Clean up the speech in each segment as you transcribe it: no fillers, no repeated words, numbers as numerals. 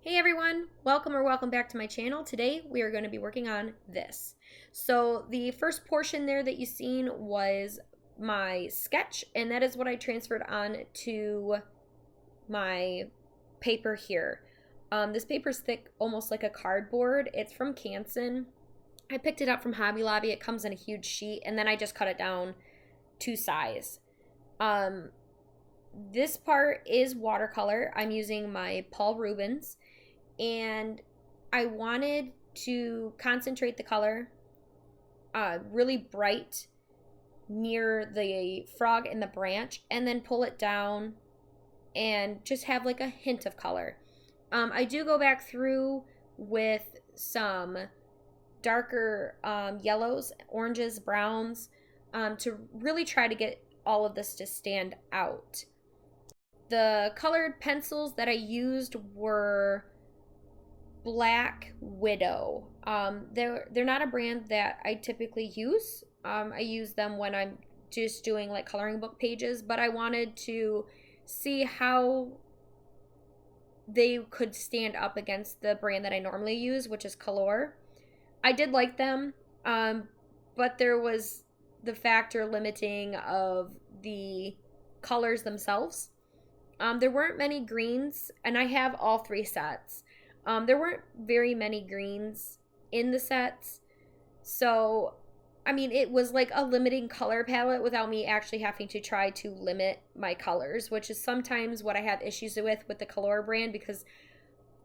Hey everyone, welcome back to my channel. Today we are going to be working on this. So the first portion there that you seen was my sketch, and that is what I transferred on to my paper here. This paper is thick, almost like a cardboard. It's from Canson. I picked it up from Hobby Lobby. It comes in a huge sheet, and then I just cut it down to size. Um, this part is watercolor. I'm using my Paul Rubens, and I wanted to concentrate the color really bright near the frog and the branch, and then pull it down and just have like a hint of color. I do go back through with some darker yellows, oranges, browns, to really try to get all of this to stand out. The colored pencils that I used were Black Widow. They're not a brand that I typically use. I use them when I'm just doing like coloring book pages, but I wanted to see how they could stand up against the brand that I normally use, which is Color. I did like them, but there was the factor limiting of the colors themselves. There weren't many greens, and I have all three sets. There weren't very many greens in the sets. So, I mean, it was like a limiting color palette without me actually having to try to limit my colors, which is sometimes what I have issues with the Color brand, because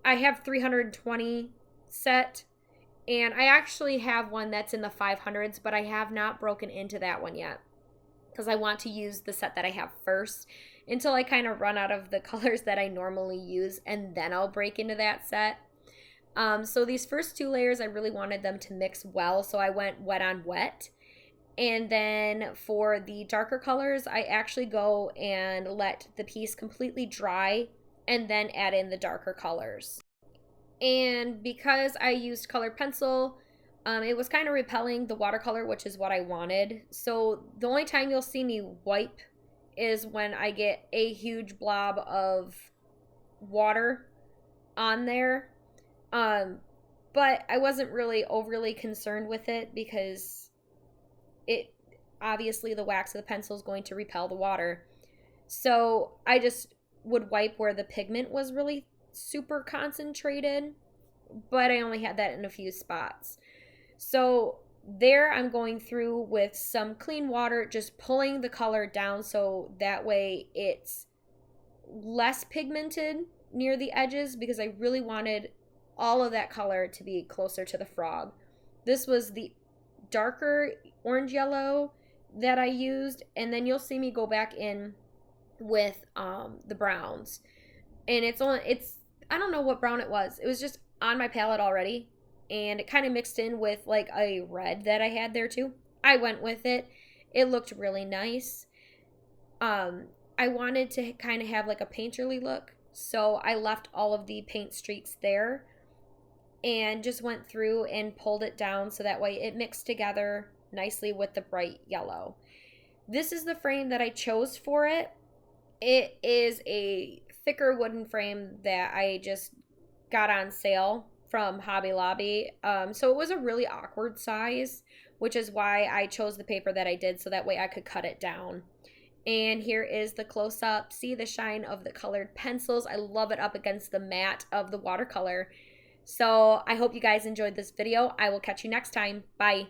I have 320 set, and I actually have one that's in the 500s, but I have not broken into that one yet because I want to use the set that I have first until I kind of run out of the colors that I normally use, and then I'll break into that set. So these first two layers, I really wanted them to mix well, so I went wet on wet. And then for the darker colors, I actually go and let the piece completely dry and then add in the darker colors. And because I used colored pencil, it was kind of repelling the watercolor, which is what I wanted. So the only time you'll see me wipe is when I get a huge blob of water on there. But I wasn't really overly concerned with it because it obviously the wax of the pencil is going to repel the water. So I just would wipe where the pigment was really super concentrated, but I only had that in a few spots. So there I'm going through with some clean water, just pulling the color down so that way it's less pigmented near the edges, because I really wanted all of that color to be closer to the frog. This was the darker orange yellow that I used, and then you'll see me go back in with the browns. And it's I don't know what brown it was. It was just on my palette already, and it kind of mixed in with like a red that I had there too. I went with it. It looked really nice. I wanted to kind of have like a painterly look, so I left all of the paint streaks there and just went through and pulled it down so that way it mixed together nicely with the bright yellow. This is the frame that I chose for it. It is a thicker wooden frame that I just got on sale from Hobby Lobby. So it was a really awkward size, which is why I chose the paper that I did, so that way I could cut it down. And here is the close-up. See the shine of the colored pencils. I love it up against the matte of the watercolor. So I hope you guys enjoyed this video. I will catch you next time. Bye.